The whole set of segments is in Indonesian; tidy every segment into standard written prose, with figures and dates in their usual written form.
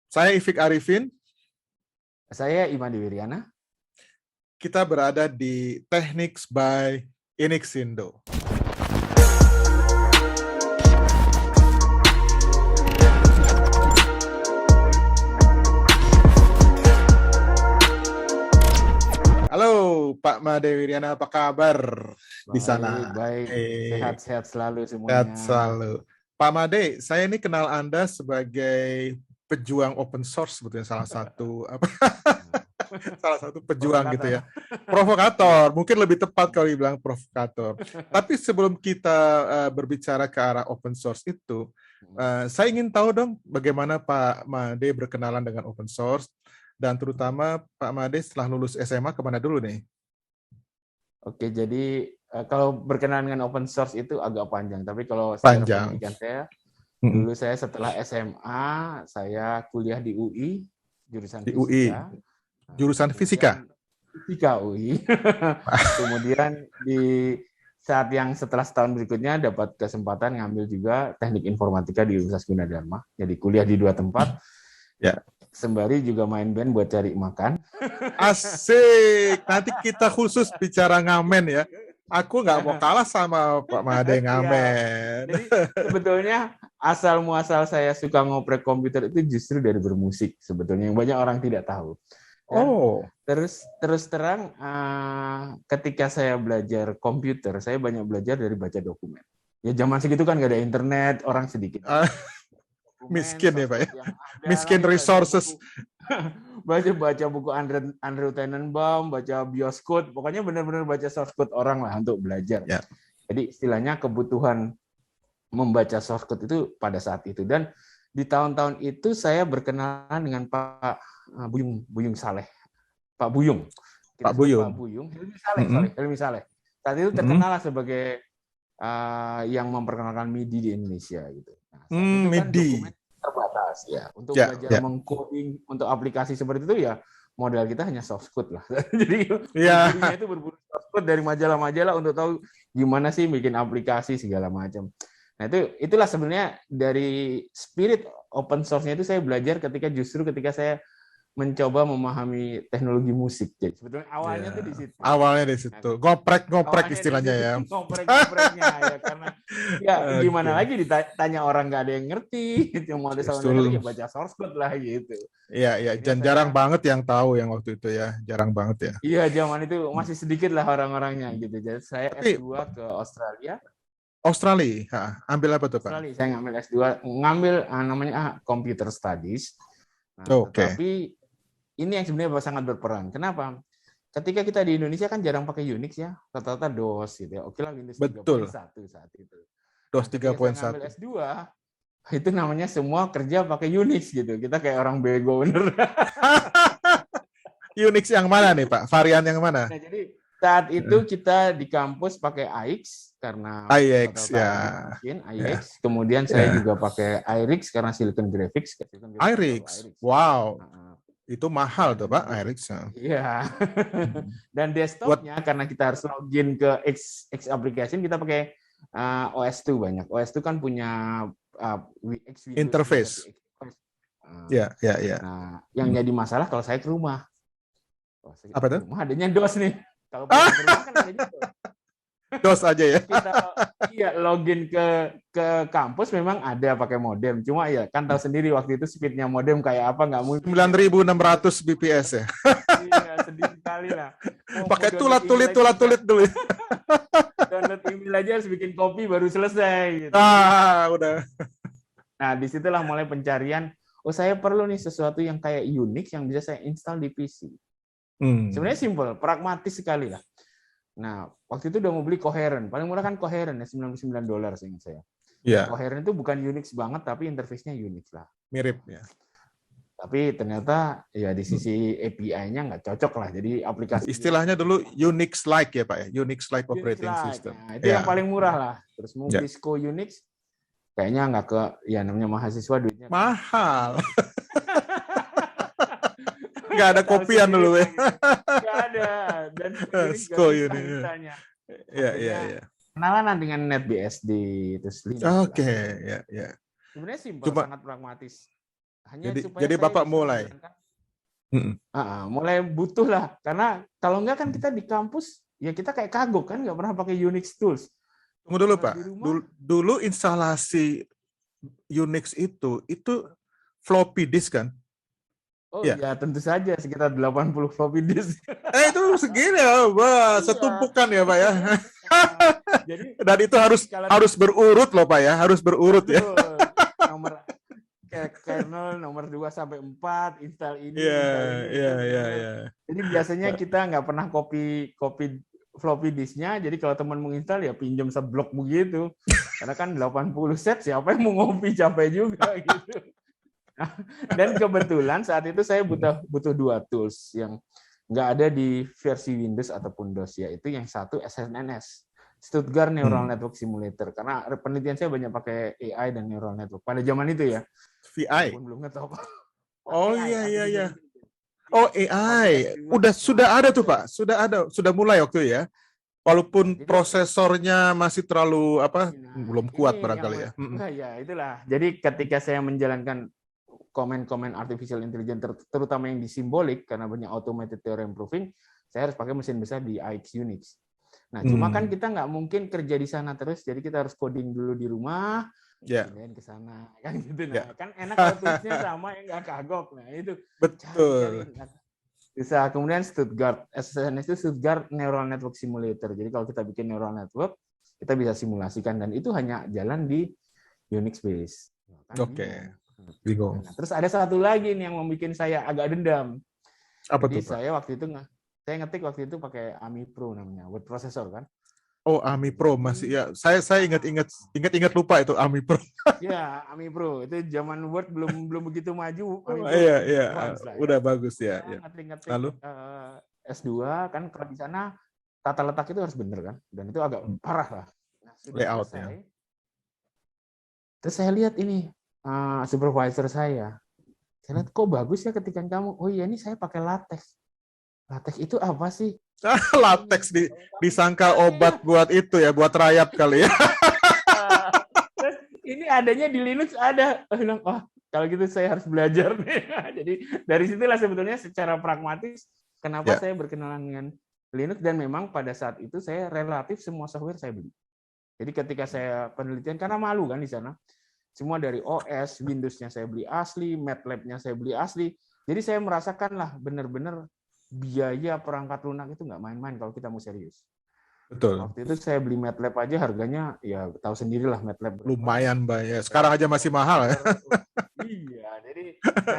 Saya Ifik Arifin. Saya Iman Wiryana. Kita berada di Techniques by Inixindo. Halo Pak Made Wiryana, apa kabar di sana? Baik, sehat-sehat selalu semuanya. Sehat selalu. Pak Made, saya ini kenal Anda sebagai pejuang open source, sebetulnya salah satu pejuang Provokator. gitu ya. Provokator, mungkin lebih tepat kalau dibilang provokator. Tapi sebelum kita berbicara ke arah open source itu, saya ingin tahu dong bagaimana Pak Made berkenalan dengan open source, dan terutama Pak Made setelah lulus SMA kemana dulu nih? Oke, jadi kalau berkenalan dengan open source itu agak panjang, tapi kalau secara pendidikan saya, dulu saya setelah SMA, saya kuliah di UI, jurusan di fisika. UI. Jurusan fisika? Fisika UI. Kemudian di saat yang setelah setahun berikutnya dapat kesempatan ngambil juga teknik informatika di Universitas Gunadarma. Jadi kuliah di 2 tempat. Ya. Sembari juga main band buat cari makan. Asik. Nanti kita khusus bicara ngamen ya. Aku nggak mau kalah sama Pak Made ngamen. Jadi sebetulnya asal muasal saya suka ngoprek komputer itu justru dari bermusik sebetulnya, yang banyak orang tidak tahu. Dan terus terang ketika saya belajar komputer, saya banyak belajar dari baca dokumen. Ya zaman segitu kan nggak ada internet, orang sedikit. Miskin ya Pak ya, miskin resources. Baca buku Andrew Tannenbaum, baca BIOS code, pokoknya benar-benar baca source code orang lah untuk belajar. Ya. Jadi istilahnya kebutuhan membaca source code itu pada saat itu. Dan di tahun-tahun itu saya berkenalan dengan Pak Buyung Saleh. Pak Buyung. Pak Buyung. Pak Buyung. Helmi Saleh. Saat itu terkenal sebagai yang memperkenalkan MIDI di Indonesia gitu. Nah, itu kan dokumen terbatas ya. Untuk belajar mengcoding untuk aplikasi seperti itu ya modal kita hanya source code lah. Jadi itu berburu source code dari majalah-majalah untuk tahu gimana sih bikin aplikasi segala macam. Nah, itulah sebenarnya dari spirit open source-nya itu saya belajar ketika saya mencoba memahami teknologi musik. Jadi sebetulnya awalnya tuh di situ. Awalnya di situ. Ngoprek istilahnya ya. Ngopreknya ya, karena ya gimana lagi ditanya orang nggak ada yang ngerti, yang mau ada sound ya baca source code lah gitu. Iya, dan jarang banget yang tahu yang waktu itu ya, jarang banget ya. Iya, zaman itu masih sedikit lah orang-orangnya gitu. Jadi saya S2 ke Australia. Ambil apa tuh Pak? Australia, saya ngambil S2, namanya Computer Studies. Nah, tapi ini yang sebenarnya sangat berperan. Kenapa? Ketika kita di Indonesia kan jarang pakai Unix ya, rata-rata DOS gitu ya. Oke lah Windows 3.1 saat itu. DOS 3.1. Saya ngambil S2, itu namanya semua kerja pakai Unix gitu. Kita kayak orang bego bener. Unix yang mana nih Pak? Varian yang mana? Nah, jadi saat itu kita di kampus pakai AIX karena AIX ya. AIX. Kemudian saya juga pakai IRIX karena Silicon Graphics. IRIX. Wow. Itu mahal tuh Pak, IRIX. Iya. Dan desktopnya karena kita harus login ke X application, kita pakai OS2 banyak. OS2 kan punya X interface. Ya. Nah, yang jadi masalah kalau saya ke rumah. Apa tuh? Rumah adanya DOS nih. Kalau ke rumah kan adanya DOS. DOS aja ya. Kita login ke kampus memang ada pakai modem. Cuma ya kan tahu sendiri waktu itu speednya modem kayak apa, nggak mungkin. 9.600 bps ya. Iya, sedih sekali lah. Pakai tulit dulu. Download email aja harus bikin copy baru selesai. Gitu. Udah. Nah, disitulah mulai pencarian. Oh, saya perlu nih sesuatu yang kayak Unix yang bisa saya install di PC. Sebenarnya simple, pragmatis sekali lah. Nah, waktu itu udah mau beli Coherent. Paling murah kan Coherent ya, $99 seingat saya. Yeah. Coherent itu bukan Unix banget, tapi interface-nya Unix lah. Mirip ya. Tapi ternyata ya di sisi API-nya nggak cocok lah. Jadi aplikasi. Istilahnya dulu Unix-like ya Pak ya, Unix-like operating system. Nah, itu yang paling murah lah. Terus mau Cisco Unix, kayaknya nggak ke, ya namanya mahasiswa duitnya. Mahal. Nggak ada kopian dulu ya. Nggak ada. Dan Unix. Iya. Kenalan dengan NetBSD, terus Linux. Oke, ya. Sebenarnya simpel, sangat pragmatis. Jadi Bapak mulai. Mulai butuh lah, karena kalau enggak kan kita di kampus ya kita kayak kagok kan, nggak pernah pakai Unix tools. Tunggu dulu Pak, dulu instalasi Unix itu floppy disk kan? Oh ya, tentu saja sekitar 80 floppy disk. Itu segini ya, wah, setumpukan ya Pak ya. Jadi, dan itu harus berurut loh Pak ya, harus berurut ya. Nomor kernel nomor 2 sampai 4, install ini. Iya. Jadi biasanya kita nggak pernah copy floppy disknya, jadi kalau teman menginstal ya pinjam seblok begitu. Karena kan 80 set, siapa yang mau ngopi, capek juga gitu. Nah, dan kebetulan saat itu saya butuh 2 tools yang nggak ada di versi Windows ataupun DOS, yaitu yang satu SNNS. Stuttgart Neural Network Simulator, karena penelitian saya banyak pakai AI dan neural network pada zaman itu ya. VI. Belum ngetop. Oh iya. Oh AI, sudah ada tuh Pak, sudah mulai waktu ya. Walaupun prosesornya masih terlalu belum kuat barangkali ya. Ya itulah. Jadi ketika saya menjalankan komen-komen artificial intelligence, terutama yang di simbolik karena banyak automated theorem proving, saya harus pakai mesin besar di AX Unix. Nah, cuma kan kita nggak mungkin kerja di sana terus, jadi kita harus coding dulu di rumah, kemudian ke sana, kan gitu. Nah, kan enak kalau tulisnya sama, ya nggak kagok. Nah, itu betul. Bisa. Kemudian SNNS itu Stuttgart Neural Network Simulator. Jadi kalau kita bikin neural network, kita bisa simulasikan, dan itu hanya jalan di Unix base. Oke. Bingung. Nah, terus ada satu lagi nih yang membuat saya agak dendam. Apa Jadi tuh, Pak? saya ngetik waktu itu pakai AMI Pro namanya, word processor kan. Oh, AMI Pro masih ya. Saya ingat lupa itu AMI Pro. Ya, AMI Pro itu zaman Word belum begitu maju. Iya. Udah bagus ya. Ngetik lalu S2 kan, kalau di sana tata letak itu harus bener kan, dan itu agak parah lah. Nah, layoutnya. Terus saya lihat ini supervisor saya lihat kok bagus ya ketikan kamu. Oh iya, ini saya pakai latex. Latex itu apa sih? Latex disangka obat buat itu ya, buat rayap kali ya. Ini adanya di Linux ada. Kalau gitu saya harus belajar nih. Jadi dari situlah sebetulnya secara pragmatis kenapa saya berkenalan dengan Linux, dan memang pada saat itu saya relatif semua software saya beli. Jadi ketika saya penelitian, karena malu kan di sana, semua dari OS, Windows-nya saya beli asli, MATLAB-nya saya beli asli. Jadi saya merasakan lah benar-benar biaya perangkat lunak itu nggak main-main kalau kita mau serius. Betul. Waktu itu saya beli MATLAB aja harganya ya tahu sendirilah MATLAB. Lumayan banyak. Sekarang aja masih mahal ya. Iya, jadi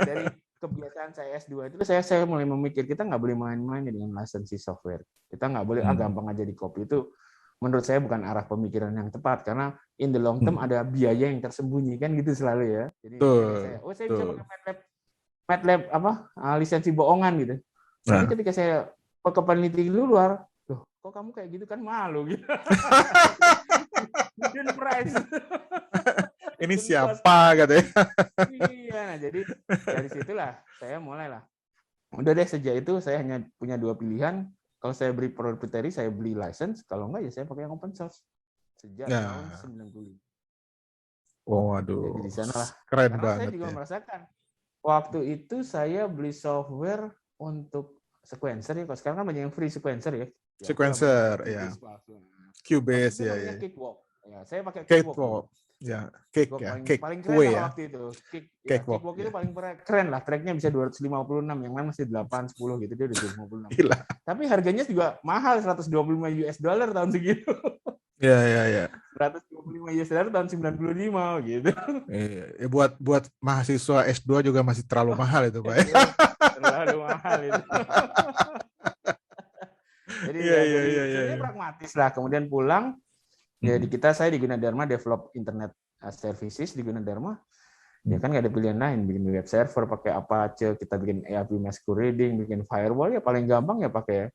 dari kebiasaan saya S2 itu saya mulai memikir kita nggak boleh main-main dengan lisensi software. Kita nggak boleh gampang aja di copy. Itu menurut saya bukan arah pemikiran yang tepat, karena in the long term ada biaya yang tersembunyi kan gitu selalu ya. Jadi saya bisa pakai MATLAB lisensi bohongan gitu. Tapi ketika saya ke peneliti luar, loh, kok kamu kayak gitu, kan malu gitu. Price. Ini siapa katanya? Iya, nah jadi dari situlah saya mulailah. Udah deh, sejak itu saya hanya punya 2 pilihan. Kalau saya beli proprietary, saya beli license. Kalau enggak ya saya pakai yang open source. Sejak tahun 95. Oh, aduh. Jadi di sana lah. Keren karena banget. Saya juga merasakan waktu itu saya beli software untuk sequencer ya. Kalau sekarang kan banyak yang free sequencer ya. Sequencer ya. Cubase ya. Cakewalk. Ya, saya pakai Cakewalk. Ya, paling keren lah waktu itu. Cakewalk itu paling keren lah. Tracknya bisa 256, yang lain masih 810 gitu, dia udah 256. Gila. Tapi harganya juga mahal, $125 tahun segitu. Ya. 125 US dollar tahun 95 gitu. Ya, buat mahasiswa S2 juga masih terlalu mahal itu, Pak. Terlalu mahal itu. Jadi ya pragmatis lah. Kemudian pulang, ya saya di Gunadarma develop internet services di Gunadarma. Ya kan nggak ada pilihan lain, bikin web server pakai Apache, kita bikin API masquerading, bikin firewall, ya paling gampang ya pakai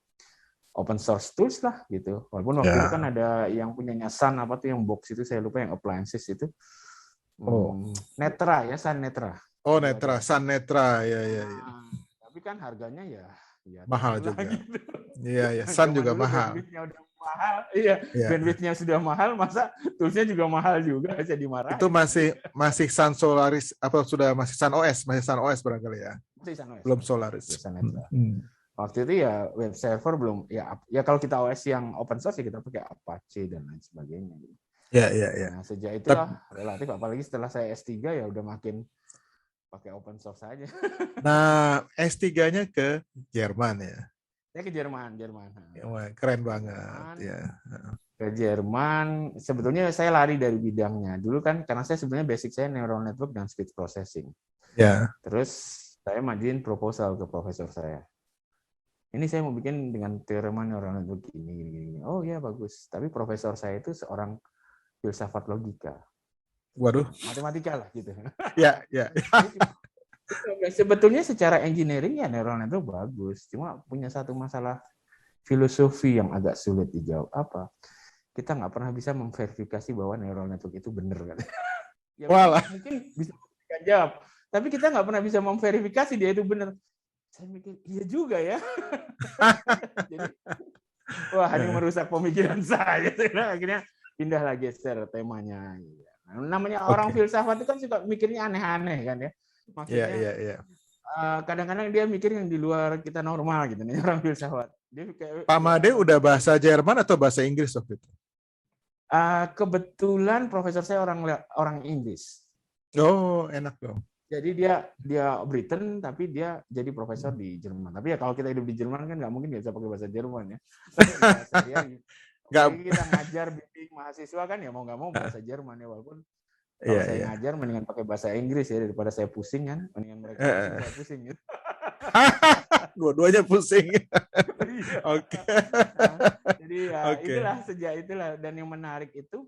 open source tools lah gitu. Walaupun waktu itu kan ada yang punyanya Sun yang box itu, saya lupa yang appliances itu. Netra ya, Sun Netra. Oh, Netra, Sun Netra ya. Tapi kan harganya ya mahal juga. Gitu. Iya, Sun juga mahal. Udah mahal, bandwidth-nya sudah mahal, masa toolsnya juga mahal juga, bisa dimarahin. Itu masih Sun Solaris apa sudah masih Sun OS barangkali ya? Masih Sun OS. Belum Solaris. Waktu itu ya web server belum, ya kalau kita OS yang open source ya kita pakai Apache dan lain sebagainya. Ya. Nah, sejak itulah relatif, apalagi setelah saya S3 ya udah makin pakai open source aja. Nah, S3-nya ke Jerman ya? Saya ke Jerman. Keren banget ya. Ke Jerman, sebetulnya saya lari dari bidangnya. Dulu kan karena saya sebenarnya basic saya neural network dan speech processing. Ya. Terus saya majuin proposal ke profesor saya. Ini saya mau bikin dengan teorema neural network ini. Oh ya bagus. Tapi profesor saya itu seorang filsafat logika. Waduh. Matematika lah gitu. Ya. Sebetulnya secara engineering ya neural network bagus. Cuma punya satu masalah filosofi yang agak sulit dijawab. Apa? Kita nggak pernah bisa memverifikasi bahwa neural network itu benar kan? Ya, mungkin bisa jawab. Tapi kita nggak pernah bisa memverifikasi dia itu benar. Saya mikir, iya juga ya. Jadi, wah ini merusak pemikiran saya. Akhirnya pindahlah geser temanya. Namanya orang filsafat itu kan suka mikirnya aneh-aneh kan ya. Maksudnya, kadang-kadang dia mikir yang di luar kita normal gitu nih orang filsafat. Pak Made udah bahasa Jerman atau bahasa Inggris waktu itu? Kebetulan profesor saya orang Inggris. Oh, enak dong. Jadi dia Britain tapi dia jadi profesor di Jerman. Tapi ya kalau kita hidup di Jerman kan nggak mungkin nggak bisa pakai bahasa Jerman ya. Kita ngajar bimbing mahasiswa kan ya mau nggak mau bahasa Jerman ya, walaupun kalau saya ngajar mendingan pakai bahasa Inggris ya daripada saya pusing kan, mendingan mereka saya pusing gitu. Dua-duanya pusing. Oke. Jadi ya itulah dan yang menarik itu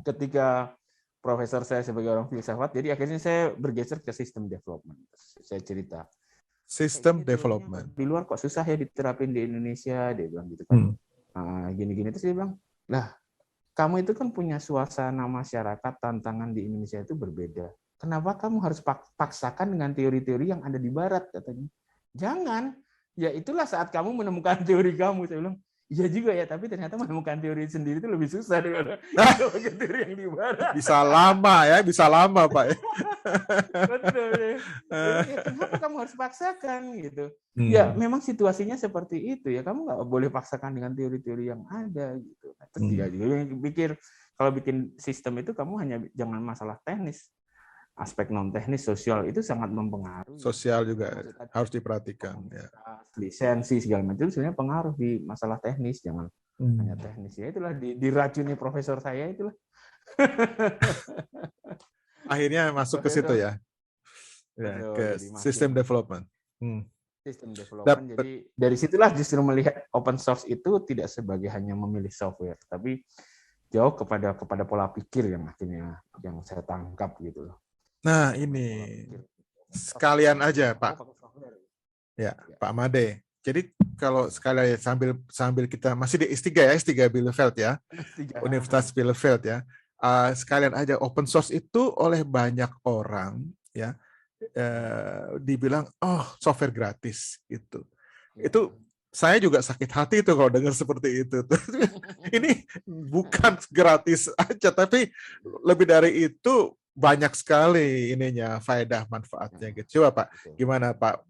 ketika profesor saya sebagai orang filsafat, jadi akhirnya saya bergeser ke sistem development. Saya cerita. Sistem development. Di luar kok susah ya diterapin di Indonesia, dia bilang gitu kan. Gini-gini terus dia bilang, lah kamu itu kan punya suasana masyarakat, tantangan di Indonesia itu berbeda. Kenapa kamu harus paksakan dengan teori-teori yang ada di Barat, katanya. Jangan. Ya itulah saat kamu menemukan teori kamu. Saya bilang, iya juga ya, tapi ternyata menemukan teori sendiri itu lebih susah daripada teori yang di Barat. Bisa lama Pak. Betul. Jadi, kenapa kamu harus paksakan gitu? Ya memang situasinya seperti itu ya. Kamu nggak boleh paksakan dengan teori-teori yang ada gitu. Terus dia juga pikir kalau bikin sistem itu kamu hanya jangan masalah teknis. Aspek non teknis sosial itu sangat mempengaruhi. Sosial juga harus diperhatikan ya. Lisensi segala macam sebenarnya pengaruh di masalah teknis, jangan hanya teknis ya. Itulah diracuni profesor saya itulah. Akhirnya masuk ke situ ya. Ke sistem development. Sistem development. Jadi dari situlah justru melihat open source itu tidak sebagai hanya memilih software, tapi jauh kepada pola pikir yang akhirnya yang saya tangkap gitu loh. Nah, ini sekalian aja, Pak. Ya, Pak Made. Jadi kalau sekalian sambil kita masih di S3 ya, S3 Bielefeld ya. Universitas Bielefeld ya. Sekalian aja open source itu oleh banyak orang ya dibilang software gratis gitu. Itu saya juga sakit hati itu kalau dengar seperti itu. Ini bukan gratis aja, tapi lebih dari itu banyak sekali ininya faedah manfaatnya gitu. Coba Pak, gimana Pak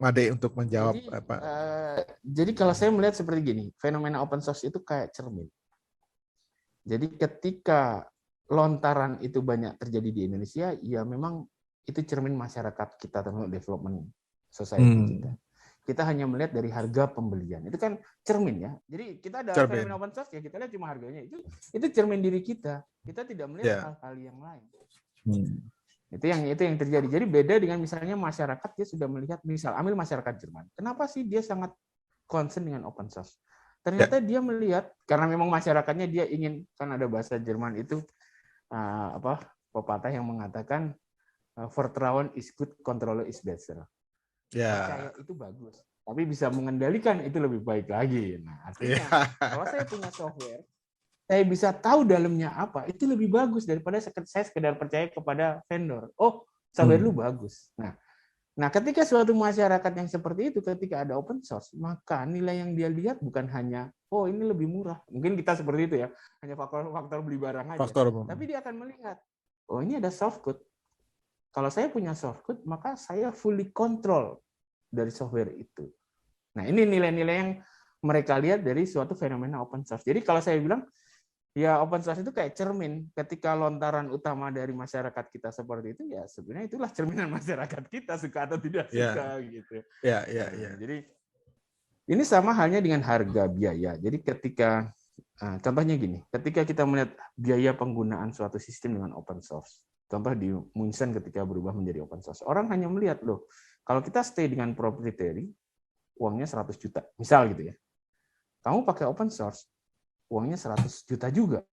Made untuk menjawab apa? Jadi kalau saya melihat seperti gini, fenomena open source itu kayak cermin. Jadi ketika lontaran itu banyak terjadi di Indonesia, ya memang itu cermin masyarakat kita termasuk development society kita. Kita hanya melihat dari harga pembelian. Itu kan cermin ya. Jadi kita ada fenomena open source ya kita lihat cuma harganya. Itu cermin diri kita. Kita tidak melihat hal-hal yang lain. Itu yang terjadi. Jadi beda dengan misalnya masyarakat dia sudah melihat, misal ambil masyarakat Jerman. Kenapa sih dia sangat concern dengan open source? Ternyata dia melihat karena memang masyarakatnya dia ingin, kan ada bahasa Jerman itu pepatah yang mengatakan Vertrauen is good, control is better. Percaya itu bagus, tapi bisa mengendalikan itu lebih baik lagi. Nah, artinya kalau saya punya software, saya bisa tahu dalamnya apa, itu lebih bagus daripada saya sekedar percaya kepada vendor. Oh, software lu bagus. Nah, ketika suatu masyarakat yang seperti itu, ketika ada open source, maka nilai yang dia lihat bukan hanya oh ini lebih murah. Mungkin kita seperti itu ya, hanya faktor beli barang aja. Tapi dia akan melihat, oh ini ada soft code. Kalau saya punya soft code, maka saya fully control dari software itu. Nah ini nilai-nilai yang mereka lihat dari suatu fenomena open source. Jadi kalau saya bilang, ya open source itu kayak cermin. Ketika lontaran utama dari masyarakat kita seperti itu, ya sebenarnya itulah cerminan masyarakat kita, suka atau tidak suka gitu. Jadi ini sama halnya dengan harga biaya. Jadi ketika contohnya gini, ketika kita melihat biaya penggunaan suatu sistem dengan open source, contoh di Munchen ketika berubah menjadi open source, orang hanya melihat loh, kalau kita stay dengan proprietary, uangnya 100 juta, misal gitu ya. Kamu pakai open source, uangnya 100 juta juga.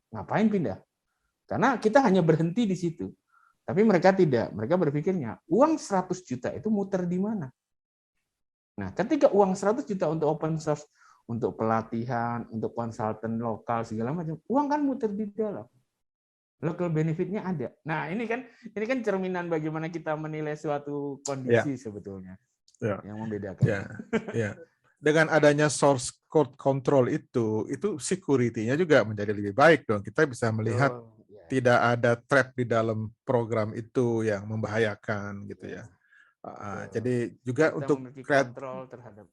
Ngapain pindah? Karena kita hanya berhenti di situ. Tapi mereka tidak. Mereka berpikirnya, uang 100 juta itu muter di mana? Nah, ketika uang 100 juta untuk open source, untuk pelatihan, untuk konsultan lokal, segala macam, uang kan muter di dalam. Local benefit-nya ada. Nah, ini kan cerminan bagaimana kita menilai suatu kondisi sebetulnya. Yang membedakan. Dengan adanya source code control itu security-nya juga menjadi lebih baik dong. Kita bisa melihat tidak ada trap di dalam program itu yang membahayakan gitu ya. Jadi juga kita untuk kontrol terhadap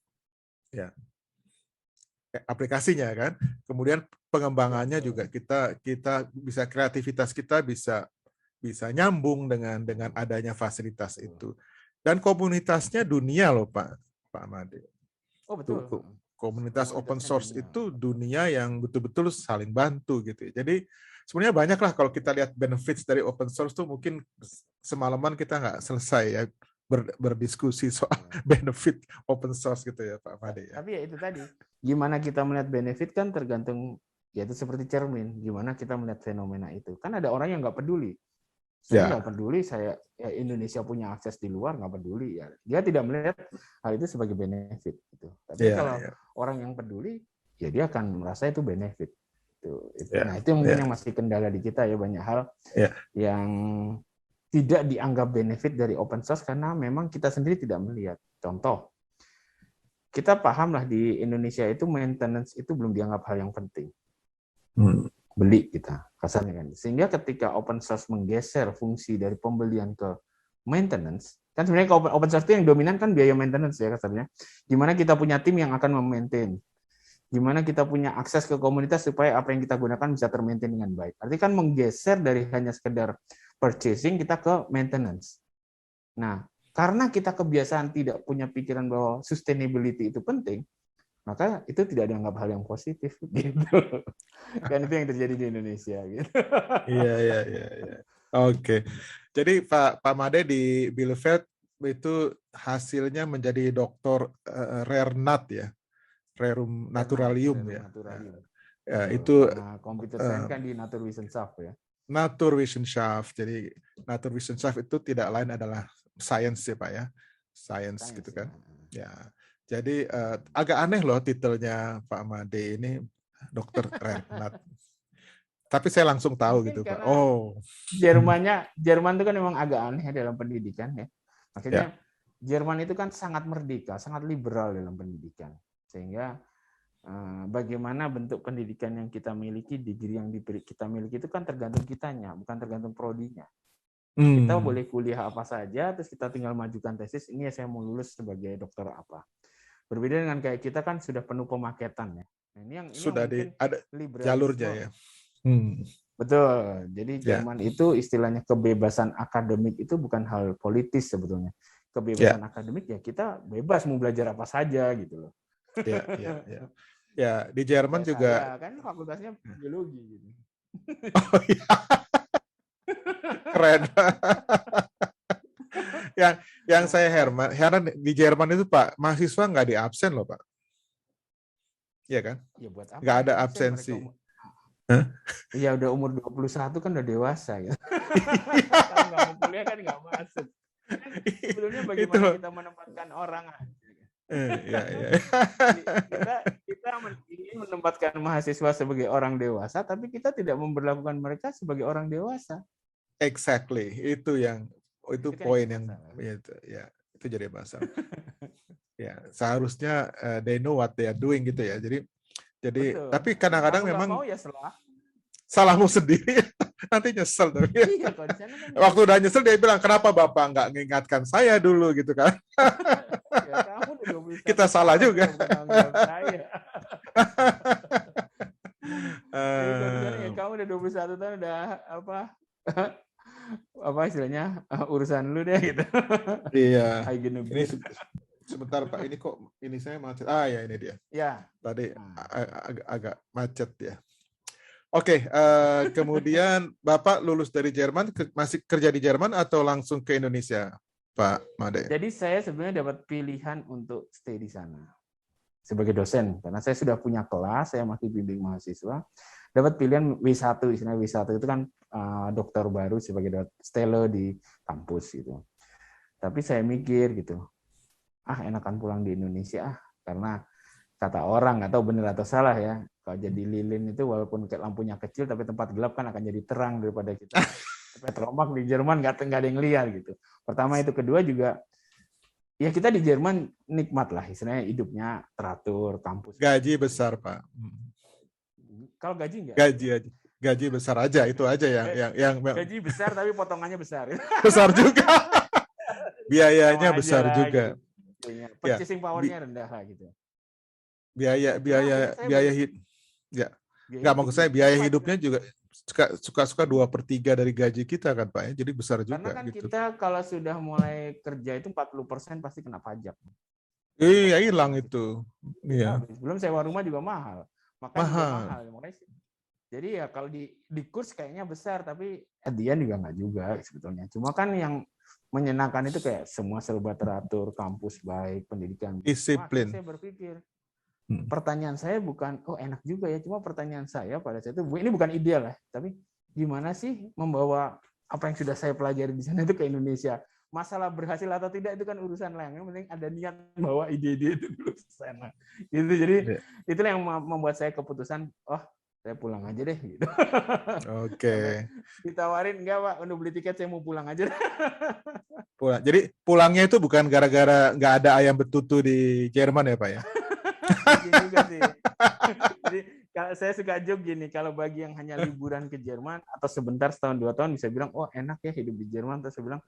aplikasinya kan. Kemudian pengembangannya juga kita bisa, kreativitas kita bisa nyambung dengan adanya fasilitas itu. Dan komunitasnya dunia loh Pak Made. Oh betul. Komunitas open source itu dunia yang betul-betul saling bantu gitu. Jadi sebenarnya banyak lah kalau kita lihat benefits dari open source tuh, mungkin semalaman kita nggak selesai ya berdiskusi soal benefit open source gitu ya Pak Made ya. Tapi ya itu tadi, gimana kita melihat benefit kan tergantung, ya itu seperti cermin, gimana kita melihat fenomena itu. Kan ada orang yang nggak peduli. Saya nggak peduli, Indonesia punya akses di luar, nggak peduli ya. Dia tidak melihat hal itu sebagai benefit gitu. Tapi kalau orang yang peduli, ya dia akan merasa itu benefit. Nah itu mungkin yang masih kendala di kita ya, banyak hal yang tidak dianggap benefit dari open source karena memang kita sendiri tidak melihat. Contoh, kita pahamlah di Indonesia itu maintenance itu belum dianggap hal yang penting. Beli kita kasarnya kan. Sehingga ketika open source menggeser fungsi dari pembelian ke maintenance, kan sebenarnya open source itu yang dominan kan biaya maintenance ya kasarnya. Gimana kita punya tim yang akan memaintain. Gimana kita punya akses ke komunitas supaya apa yang kita gunakan bisa termaintain dengan baik. Artinya kan menggeser dari hanya sekedar purchasing kita ke maintenance. Nah, karena kita kebiasaan tidak punya pikiran bahwa sustainability itu penting, maka itu tidak dianggap hal yang positif gitu. Kan itu yang terjadi di Indonesia gitu. Iya. Oke. Jadi Pak Made di Bielefeld itu hasilnya menjadi doktor rare nat ya. Rerum naturalium ya. Itu computer science kan di Naturwissenschaft ya. Naturwissenschaft. Jadi Naturwissenschaft itu tidak lain adalah science ya Pak ya. Science gitu kan. Ya. Jadi agak aneh loh titelnya Pak Made ini dokter Renat. Tapi saya langsung tahu mungkin gitu Pak. Oh. Jerman itu kan memang agak aneh dalam pendidikan ya. Maksudnya Jerman itu kan sangat merdeka, sangat liberal dalam pendidikan. Sehingga bagaimana bentuk pendidikan yang kita miliki, degree yang kita miliki itu kan tergantung kitanya, bukan tergantung prodinya. Kita boleh kuliah apa saja, terus kita tinggal majukan tesis, ini ya saya mau lulus sebagai dokter apa. Berbeda dengan kayak kita kan sudah penuh pemaketan ya. Nah, ini sudah ada jalurnya ya. Betul. Jadi Jerman itu istilahnya kebebasan akademik itu bukan hal politis sebetulnya. Kebebasan akademik ya kita bebas mau belajar apa saja gitu loh. Ya, di Jerman kayak juga saya, kan fakultasnya biologi gitu. Oh iya. Keren. yang saya heran di Jerman itu Pak, mahasiswa nggak di absen loh Pak. Iya kan? Ya buat apa? Nggak ada absensi. Iya udah umur 21 kan udah dewasa ya. Kalau nggak mau kuliah kan nggak masuk. Sebelumnya bagaimana kita menempatkan orang aja. Kita ingin menempatkan mahasiswa sebagai orang dewasa, tapi kita tidak memperlakukan mereka sebagai orang dewasa. Exactly, itu poin yang itu jadi masalah. Ya, seharusnya they know what they are doing gitu ya. Jadi, betul. tapi kadang-kadang Kalau memang mau ya salahmu sendiri, nanti nyesel tuh. Iya, kalau di sana kan Waktu udah nyesel dia bilang, kenapa Bapak nggak mengingatkan saya dulu gitu kan? ya kamu udah 21 Kita salah tahun juga. bukan tanggung jawab saya. Jadi kalau di sana ya kamu udah 21 tahun udah apa istilahnya urusan lu deh gitu. Iya. Ini sebentar Pak, ini kok ini saya macet. Ya ini dia. Ya. Tadi agak macet ya. Oke, kemudian Bapak lulus dari Jerman, masih kerja di Jerman atau langsung ke Indonesia, Pak Made? Jadi saya sebenarnya dapat pilihan untuk stay di sana sebagai dosen, karena saya sudah punya kelas, saya masih bimbing mahasiswa, dapat pilihan W1, istilahnya W1 itu kan dokter baru sebagai stelo di kampus gitu. Tapi saya mikir gitu, enakan pulang di Indonesia karena kata orang, nggak tahu benar atau salah ya, kalau jadi lilin itu walaupun lampunya kecil tapi tempat gelap kan akan jadi terang daripada kita petromak di Jerman nggak ada yang lihat gitu. Pertama itu, kedua juga ya kita di Jerman nikmat lah, istilahnya hidupnya teratur, kampus. Gaji besar Pak. Kalau gaji enggak? Gaji besar aja, itu aja yang gaji besar tapi potongannya besar. Besar juga. Biayanya besar juga. Gitu. Purchasing power-nya rendah lah gitu. Biaya hidup. Ya. Nggak, maksud saya biaya hidupnya juga suka 2/3 dari gaji kita kan Pak ya, jadi besar juga. Karena kan gitu. kita kalau sudah mulai kerja itu 40% pasti kena pajak. Iya, hilang itu. Iya. Belum sewa rumah juga mahal. Mahal. Jadi ya kalau di kurs kayaknya besar, tapi at the end juga nggak juga sebetulnya. Cuma kan yang menyenangkan itu kayak semua serba teratur, kampus baik, pendidikan. Disiplin. Saya berpikir, pertanyaan saya bukan, enak juga ya, cuma pertanyaan saya pada saat itu, ini bukan ideal ya, tapi gimana sih membawa apa yang sudah saya pelajari di sana itu ke Indonesia. Masalah berhasil atau tidak itu kan urusan lain, yang penting ada niat bawa ide-ide itu dulu ke sana. Gitu. Jadi itulah yang membuat saya keputusan, saya pulang aja deh gitu. Oke. Ditawarin, enggak Pak, udah beli tiket, saya mau pulang aja. Pulang. Jadi pulangnya itu bukan gara-gara nggak ada ayam betutu di Jerman ya Pak ya? juga sih. Jadi kalau saya suka joke gini, kalau bagi yang hanya liburan ke Jerman atau sebentar setahun 2 tahun bisa bilang, enak ya hidup di Jerman. Terus saya bilang,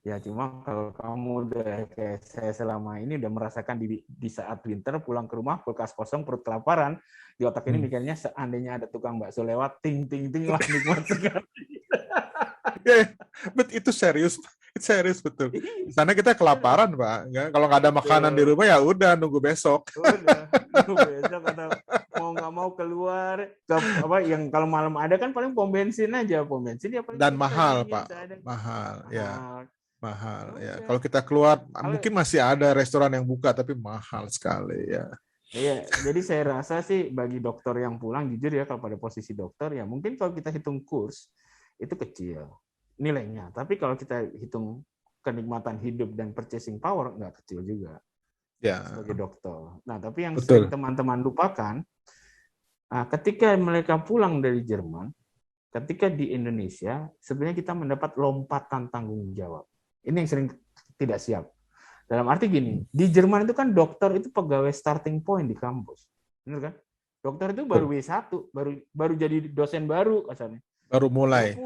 ya cuma kalau kamu udah kayak saya selama ini udah merasakan di saat winter pulang ke rumah kulkas kosong perut kelaparan, di otak ini mikirnya seandainya ada tukang bakso lewat ting ting ting lah, nikmat sekali. Bet itu serius betul. Di sana kita kelaparan Pak. Kalau nggak ada makanan di rumah ya udah nunggu besok. Nunggu besok atau mau nggak mau keluar ke yang kalau malam ada kan paling pom bensin aja, ya paling. Dan mahal Pak, mahal ya. Kalau kita keluar mungkin masih ada restoran yang buka tapi mahal sekali ya. Iya, jadi saya rasa sih bagi dokter yang pulang, jujur ya, kalau pada posisi dokter ya mungkin kalau kita hitung kurs itu kecil nilainya, tapi kalau kita hitung kenikmatan hidup dan purchasing power nggak kecil juga sebagai dokter. Nah, tapi yang sering teman-teman lupakan, ketika mereka pulang dari Jerman, ketika di Indonesia sebenarnya kita mendapat lompatan tanggung jawab. Ini yang sering tidak siap. Dalam arti gini, di Jerman itu kan dokter itu pegawai starting point di kampus, benar kan? Dokter itu baru W1, baru jadi dosen baru kasarnya. Baru mulai.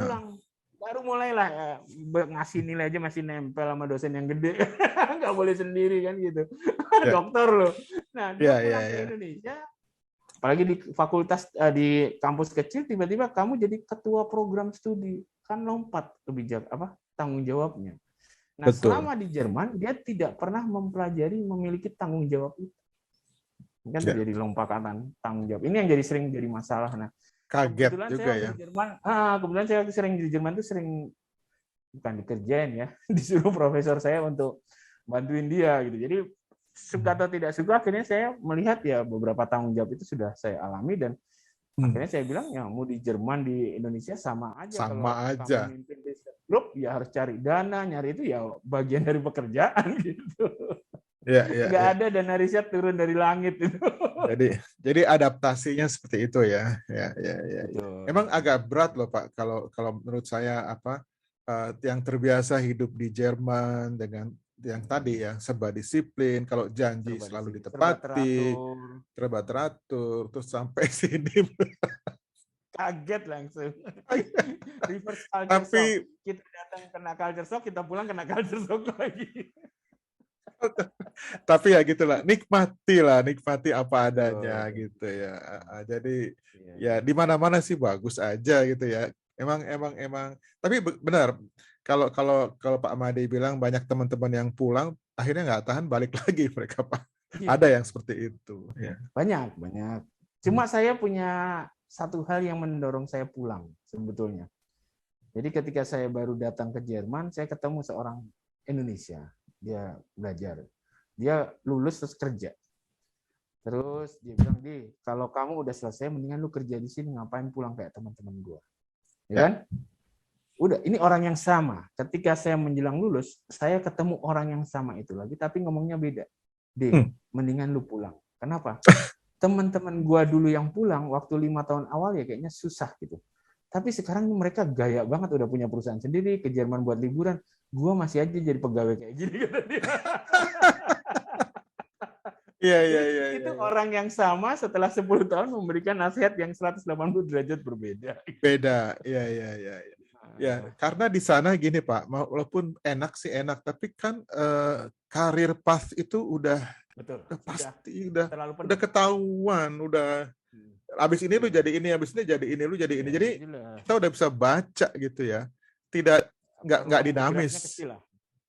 Baru mulailah ngasih nilai aja masih nempel sama dosen yang gede, nggak boleh sendiri kan gitu. Dokter loh. Nah, dia pulang ke Indonesia, apalagi di fakultas di kampus kecil, tiba-tiba kamu jadi ketua program studi, kan lompat tanggung jawabnya. Nah, selama di Jerman dia tidak pernah mempelajari memiliki tanggung jawab itu. Kan terjadi lompatan tanggung jawab. Ini yang sering jadi masalah. Nah, kaget juga ya. Kebetulan saya sering di Jerman tuh bukan dikerjain ya, disuruh profesor saya untuk bantuin dia gitu. Jadi suka atau tidak suka akhirnya saya melihat ya beberapa tanggung jawab itu sudah saya alami dan akhirnya saya bilang ya mau di Jerman di Indonesia sama aja. Sama aja. Kamu mimpin grup ya harus cari dana, nyari itu ya bagian dari pekerjaan gitu. Nggak ada dana riset turun dari langit itu. Jadi adaptasinya seperti itu ya. Ya. Emang agak berat loh Pak kalau menurut saya yang terbiasa hidup di Jerman dengan yang tadi ya, serba disiplin, kalau janji selalu ditepati, serba teratur, terus sampai sini kaget langsung. Reverse culture shock. Kita datang kena culture shock, kita pulang kena culture shock lagi. Tapi ya gitulah, nikmati apa adanya gitu ya. Jadi ya di mana-mana sih bagus aja gitu ya. Emang. Tapi benar, kalau Pak Made bilang banyak teman-teman yang pulang akhirnya nggak tahan balik lagi mereka, Pak. Ada yang seperti itu. Ya. Banyak. Cuma saya punya satu hal yang mendorong saya pulang sebetulnya. Jadi ketika saya baru datang ke Jerman, saya ketemu seorang Indonesia. Dia belajar. Dia lulus terus kerja. Terus dia bilang, "Di, kalau kamu udah selesai, mendingan lu kerja di sini, ngapain pulang kayak teman-teman gue." Ya kan? Udah, ini orang yang sama. Ketika saya menjelang lulus, saya ketemu orang yang sama itu lagi, tapi ngomongnya beda. "Di, mendingan lu pulang." Kenapa? Teman-teman gue dulu yang pulang, waktu 5 tahun awal ya kayaknya susah gitu. Tapi sekarang mereka gaya banget, udah punya perusahaan sendiri, ke Jerman buat liburan. Gue masih aja jadi pegawai kayak gini. Iya. Itu orang yang sama setelah 10 tahun memberikan nasihat yang 180 derajat berbeda. Beda, iya. Ya, karena di sana gini Pak, walaupun enak sih enak, tapi kan karir path itu udah pasti, udah ketahuan, udah abis ini lu jadi ini, abis ini jadi ini, lu jadi ini. Jadi kita udah bisa baca gitu ya. Nggak dinamis.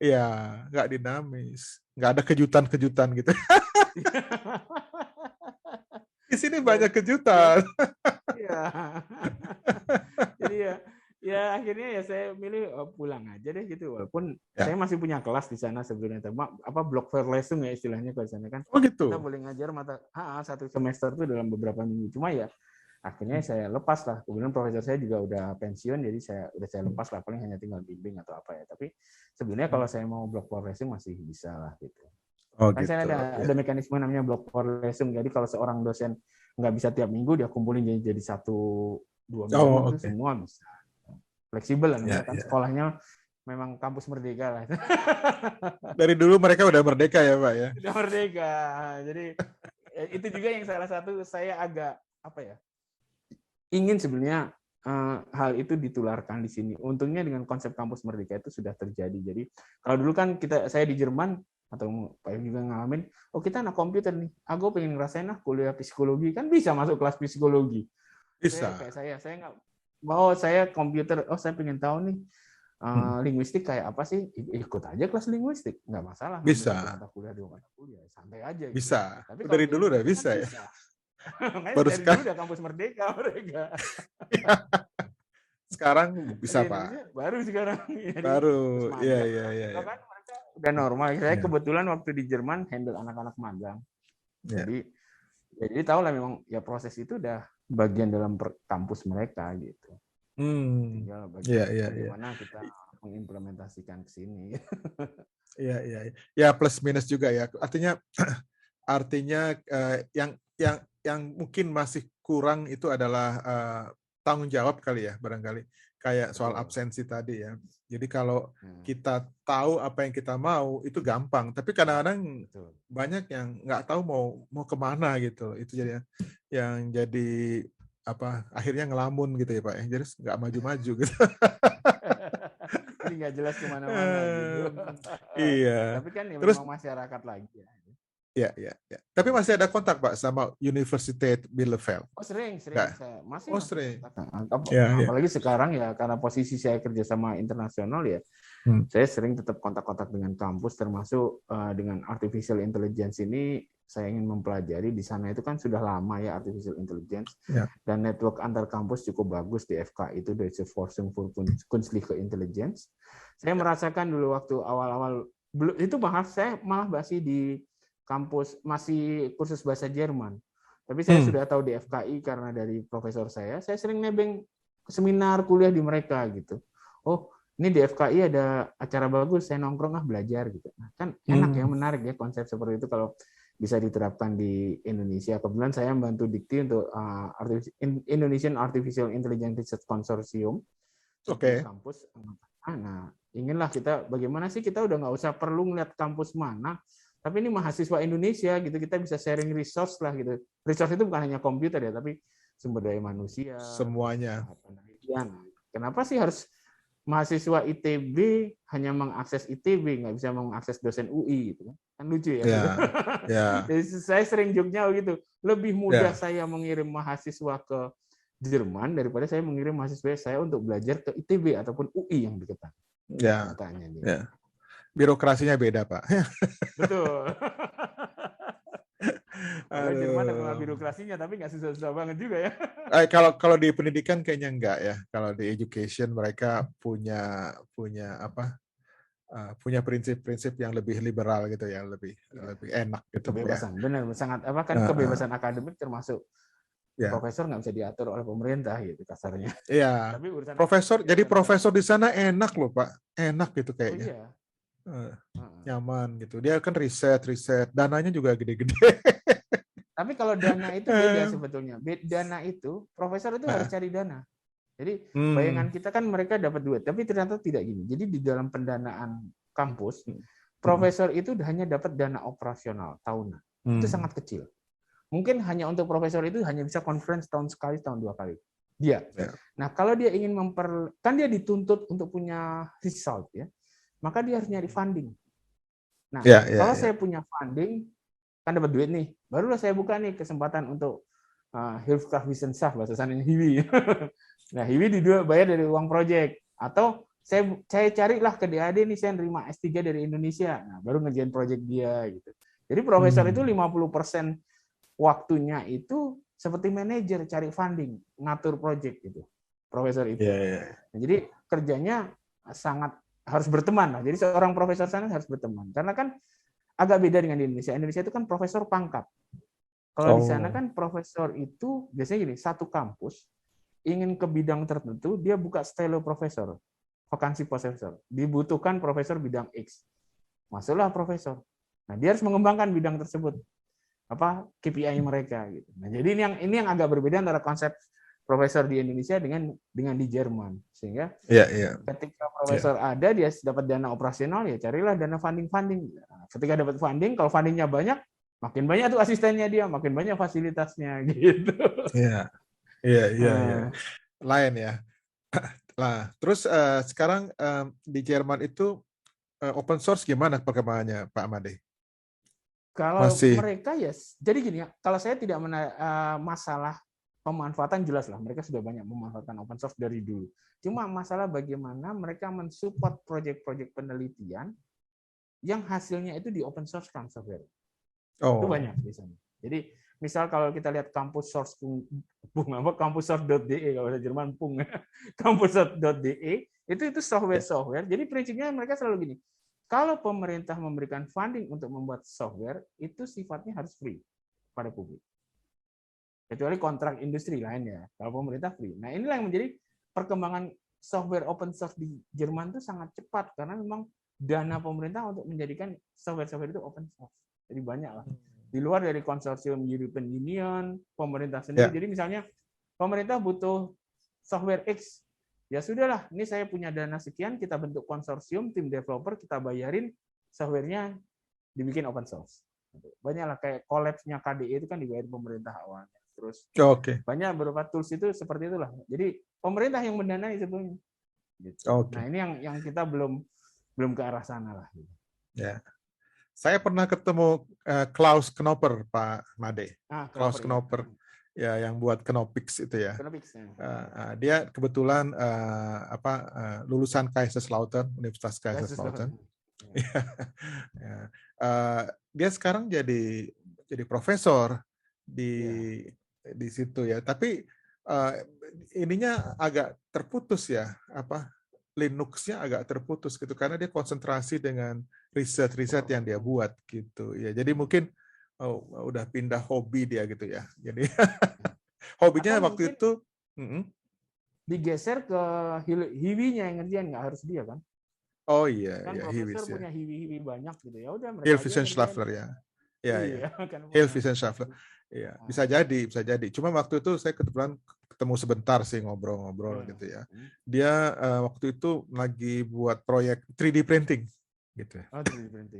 Iya, nggak dinamis. Nggak ada kejutan-kejutan gitu. Di sini banyak kejutan. Iya. Jadi ya akhirnya ya saya milih pulang aja deh gitu, walaupun saya masih punya kelas di sana sebenarnya, blok verlesung ya istilahnya kalau di sana kan. Oh gitu. Kita boleh ngajar satu semester itu dalam beberapa minggu. Cuma ya akhirnya saya lepas lah. Kemudian profesor saya juga udah pensiun, jadi saya lepas lah, paling hanya tinggal bimbing atau apa ya. Tapi sebenarnya kalau saya mau blok verlesung masih bisa lah gitu. Oh, kan gitu. Saya ada mekanisme namanya blok verlesung. Jadi kalau seorang dosen nggak bisa tiap minggu, dia kumpulin jadi 1-2 minggu itu semua bisa. Fleksibel lah, sekolahnya memang kampus merdeka lah. Dari dulu mereka udah merdeka ya Pak ya? Udah merdeka. Jadi itu juga yang salah satu saya agak ingin sebenarnya hal itu ditularkan di sini. Untungnya dengan konsep kampus merdeka itu sudah terjadi. Jadi kalau dulu kan saya di Jerman atau Pak Im juga ngalamin, kita anak komputer nih, aku pengen ngerasain kuliah psikologi, kan bisa masuk kelas psikologi. Bisa. Saya nggak. Saya komputer, saya pengen tahu nih linguistik kayak apa sih, ikut aja kelas linguistik, nggak masalah. Bisa. Mata kuliah 2 mata kuliah, santai aja. Bisa. Gitu. Tapi dari dulu udah bisa ya. Baru dari dulu udah kampus merdeka mereka. Sekarang bisa Pak. Baru sekarang. Baru, iya. Kan mereka udah normal. Saya kebetulan waktu di Jerman handle anak-anak magang. Jadi tahu lah memang ya proses itu udah bagian dalam kampus mereka gitu. Tinggal bagaimana kita mengimplementasikan ke sini. Iya. Ya plus minus juga ya. Artinya yang mungkin masih kurang itu adalah tanggung jawab kali ya, barangkali kayak soal absensi tadi ya. Jadi kalau kita tahu apa yang kita mau itu gampang, tapi kadang-kadang banyak yang nggak tahu mau kemana gitu. Itu jadi yang jadi akhirnya ngelamun gitu ya Pak. Jadi nggak maju-maju gitu. Jadi nggak jelas kemana-mana gitu. Iya. Tapi kan ya memang masyarakat lagi ya. Iya. Tapi masih ada kontak Pak sama Universiteit Bielefeld? Sering. Masih. Sering. Apalagi sekarang ya, karena posisi saya kerja sama internasional ya, saya sering tetap kontak-kontak dengan kampus, termasuk dengan artificial intelligence ini. Saya ingin mempelajari di sana, itu kan sudah lama ya artificial intelligence, dan network antar kampus cukup bagus di FKI itu, Deutsche Forschung für Künstliche Intelligenz. Saya merasakan dulu waktu awal-awal itu saya malah masih di kampus, masih kursus bahasa Jerman. Tapi saya sudah tahu di FKI karena dari profesor saya sering nebeng seminar kuliah di mereka gitu. Oh, ini di FKI ada acara bagus, saya nongkrong belajar gitu. Nah, kan enak ya, menarik ya konsep seperti itu kalau bisa diterapkan di Indonesia. Kebetulan saya membantu Dikti untuk Indonesian Artificial Intelligence Research Consortium. Oke. Kampus Nah, inginlah kita bagaimana sih kita udah nggak usah perlu ngeliat kampus mana, tapi ini mahasiswa Indonesia gitu, kita bisa sharing resource lah gitu. Resource itu bukan hanya komputer ya, tapi sumber daya manusia, semuanya. Penelitian. Kenapa sih harus mahasiswa ITB hanya mengakses ITB, nggak bisa mengakses dosen UI gitu kan lucu ya. Yeah. Yeah. Jadi saya sering joknya gitu, lebih mudah saya mengirim mahasiswa ke Jerman daripada saya mengirim mahasiswa saya untuk belajar ke ITB ataupun UI yang deketan. Ya. Birokrasinya beda, Pak. Betul. Kalau Jerman terkenal birokrasinya, tapi nggak susah-susah banget juga ya. Kalau di pendidikan kayaknya enggak ya. Kalau di education mereka punya punya prinsip-prinsip yang lebih liberal gitu ya, lebih enak gitu. Kebebasan, ya. Benar, sangat kebebasan akademik termasuk profesor nggak bisa diatur oleh pemerintah gitu kasarnya. Iya. Tapi profesor di sana enak loh Pak, enak gitu kayaknya. Nyaman gitu. Dia kan riset, dananya juga gede-gede. Tapi kalau dana itu beda sebetulnya. Dana itu profesor itu harus cari dana. Jadi bayangan kita kan mereka dapat duit, tapi ternyata tidak gini. Jadi di dalam pendanaan kampus, profesor itu hanya dapat dana operasional tahunan. Itu sangat kecil. Mungkin hanya untuk profesor itu hanya bisa conference tahun sekali, tahun 2 kali. Dia. Nah, kalau dia ingin kan dia dituntut untuk punya result ya, maka dia harus nyari funding. Nah, kalau saya punya funding, kan dapat duit nih, barulah saya buka nih kesempatan untuk Hilfskraftwissenschaft bahasa sananya HIWI. Nah, HIWI bayar dari uang proyek. Atau saya carilah ke DAD nih, saya nerima S3 dari Indonesia. Nah, baru ngerjain proyek dia gitu. Jadi profesor itu 50% waktunya itu seperti manajer cari funding, ngatur proyek gitu. Profesor itu. Nah, jadi kerjanya sangat harus berteman lah. Jadi seorang profesor sana harus berteman. Karena kan agak beda dengan di Indonesia. Indonesia itu kan profesor pangkat. Kalau di sana kan profesor itu biasanya gini, satu kampus ingin ke bidang tertentu, dia buka stelo profesor, vakansi profesor. Dibutuhkan profesor bidang X. Masuklah profesor. Nah, dia harus mengembangkan bidang tersebut. KPI mereka gitu. Nah, jadi ini yang agak berbeda antara konsep profesor di Indonesia dengan di Jerman. Sehingga ketika profesor ada, dia dapat dana operasional, ya carilah dana funding. Nah, ketika dapat funding, kalau fundingnya banyak, makin banyak tuh asistennya dia, makin banyak fasilitasnya gitu. Iya. Lain ya. Nah, terus sekarang di Jerman itu open source gimana perkembangannya Pak Made? Kalau mereka jadi gini ya, kalau saya tidak masalah pemanfaatan jelas lah, mereka sudah banyak memanfaatkan open source dari dulu. Cuma masalah bagaimana mereka mensupport proyek-proyek penelitian yang hasilnya itu di open source kan software. Itu banyak di sana. Jadi misal kalau kita lihat kampus kampussource.de kalau bahasa Jerman kampussource.de itu software. Jadi prinsipnya mereka selalu gini. Kalau pemerintah memberikan funding untuk membuat software, itu sifatnya harus free pada publik. Kecuali kontrak industri lainnya. Kalau pemerintah free. Nah, inilah yang menjadi perkembangan software open source di Jerman itu sangat cepat karena memang dana pemerintah untuk menjadikan software itu open source. Jadi banyak lah. Di luar dari konsorsium European Union, pemerintah sendiri. Jadi misalnya pemerintah butuh software X, ya sudahlah, ini saya punya dana sekian, kita bentuk konsorsium, tim developer, kita bayarin, softwarenya dibikin open source. Banyaklah kayak collapse-nya KDE itu kan dibayar pemerintah awalnya. Terus banyak beberapa tools itu seperti itulah. Jadi pemerintah yang mendanai sebetulnya. Gitu. Nah ini yang kita belum ke arah sana lah. Gitu. Ya. Saya pernah ketemu Klaus Knopper, Pak Made. Klaus Knopper, ya yang buat Knopix itu ya. Dia kebetulan lulusan Kaiserslautern, Universitas Kaiserslautern. Dia sekarang jadi profesor di situ ya. Tapi ininya agak terputus ya, Linux-nya agak terputus gitu karena dia konsentrasi dengan riset yang dia buat gitu ya. Jadi mungkin udah pindah hobi dia gitu ya. Jadi hobinya waktu itu digeser ke HIWI-nya yang ngerjain, nggak harus dia kan? Oh iya, kan profesor punya HIWI banyak gitu ya. Udah mereka Hilfswissenschaftler ya. Iya. Hilfswissenschaftler. Iya, bisa jadi. Cuma waktu itu saya kebetulan ketemu sebentar sih ngobrol-ngobrol gitu ya. Dia waktu itu lagi buat proyek 3D printing gitu.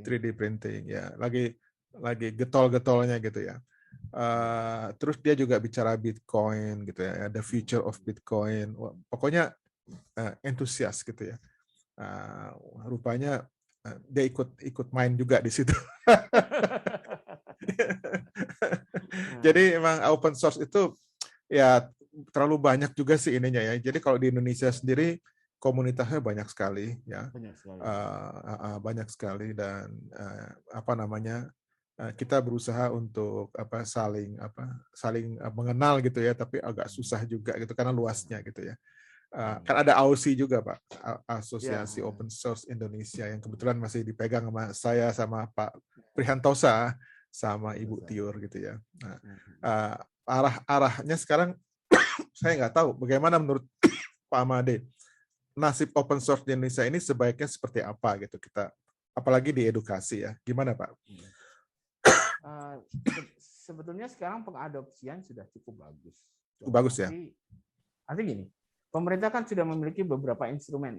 3D printing ya, lagi getol-getolnya gitu ya. Terus dia juga bicara Bitcoin gitu ya, the future of Bitcoin. Pokoknya entusias gitu ya. Rupanya dia ikut main juga di situ. Jadi emang open source itu ya terlalu banyak juga sih ininya ya. Jadi kalau di Indonesia sendiri komunitasnya banyak sekali ya. Banyak sekali dan apa namanya, kita berusaha untuk saling mengenal gitu ya, tapi agak susah juga gitu karena luasnya gitu ya. Kan ada AOSI juga Pak, Asosiasi Open Source Indonesia, yang kebetulan masih dipegang sama saya sama Pak Prihantosa sama Ibu Tiur gitu ya. Nah, arahnya sekarang saya nggak tahu bagaimana menurut Pak Amade, nasib open source di Indonesia ini sebaiknya seperti apa gitu, kita apalagi di edukasi ya, gimana Pak? Sebetulnya sekarang pengadopsian sudah cukup bagus. Bagus ya. Artinya gini, pemerintah kan sudah memiliki beberapa instrumen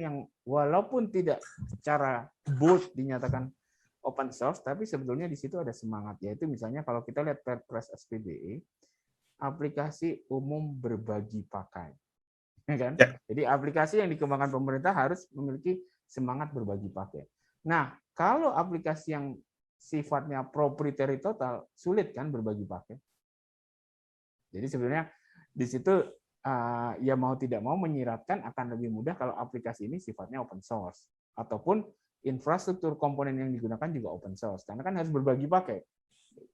yang walaupun tidak secara bold dinyatakan open source, tapi sebetulnya di situ ada semangat, yaitu misalnya kalau kita lihat Perpres SPBE, aplikasi umum berbagi pakai, ya kan? Ya. Jadi aplikasi yang dikembangkan pemerintah harus memiliki semangat berbagi pakai. Nah, kalau aplikasi yang sifatnya proprietary total, sulit kan berbagi pakai. Jadi sebenarnya di situ ya mau tidak mau menyiratkan akan lebih mudah kalau aplikasi ini sifatnya open source, ataupun infrastruktur komponen yang digunakan juga open source, karena kan harus berbagi pakai.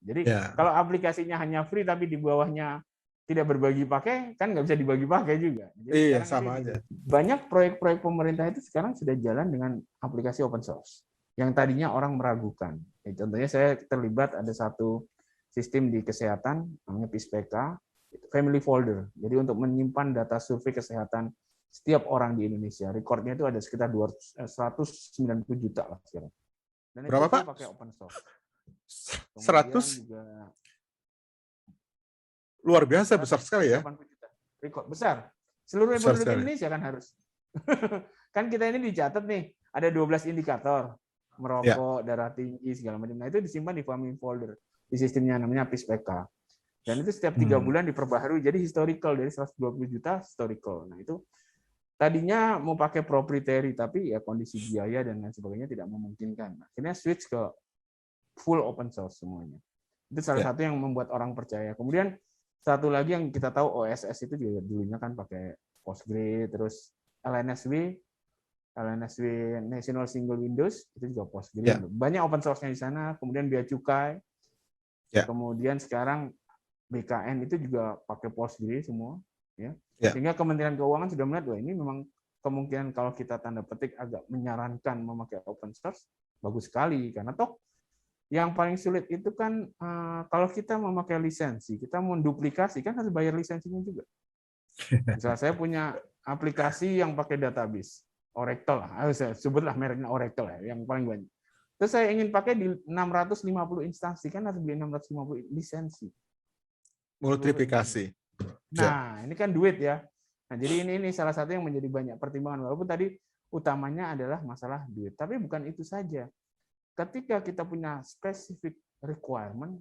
Jadi kalau aplikasinya hanya free tapi di bawahnya tidak berbagi pakai, kan nggak bisa dibagi pakai juga. Jadi sama aja. Banyak proyek-proyek pemerintah itu sekarang sudah jalan dengan aplikasi open source, yang tadinya orang meragukan. Contohnya saya terlibat ada satu sistem di kesehatan namanya PISPK, Family Folder. Jadi untuk menyimpan data survei kesehatan setiap orang di Indonesia, rekornya itu ada sekitar 190 juta lah sekarang. Dan berapa itu Pak? pakai open source. 100? Juga luar biasa, besar sekali ya. Juta. Rekor besar. Seluruh Republik Indonesia kan harus. Kan kita ini dicatat nih, ada 12 indikator. Merokok, darah tinggi, segala macam. Nah itu disimpan di Family Folder. Di sistemnya namanya PISPK. Dan itu setiap 3 bulan diperbaharui. Jadi historical, dari 120 juta historical. Nah itu tadinya mau pakai proprietary, tapi ya kondisi biaya dan lain sebagainya tidak memungkinkan. Akhirnya switch ke full open source semuanya. Itu salah satu yang membuat orang percaya. Kemudian satu lagi yang kita tahu, OSS itu juga dulunya kan pakai Postgre, terus LNSW National Single Windows itu juga Postgre. Banyak open source-nya di sana. Kemudian Bea Cukai. Kemudian sekarang BKN itu juga pakai Postgre semua, ya. Sehingga Kementerian Keuangan sudah melihat, wah ini memang kemungkinan kalau kita tanda petik agak menyarankan memakai open source, bagus sekali, karena toh yang paling sulit itu kan kalau kita memakai lisensi, kita mau duplikasi kan harus bayar lisensinya juga. Misalnya saya punya aplikasi yang pakai database, Oracle lah, saya sebutlah mereknya Oracle ya, yang paling banyak. Terus saya ingin pakai di 650 instansi, kan harus beli 650 lisensi. Multiplikasi. Nah, ini kan duit ya. Nah, jadi ini salah satu yang menjadi banyak pertimbangan. Walaupun tadi utamanya adalah masalah duit. Tapi bukan itu saja. Ketika kita punya specific requirement,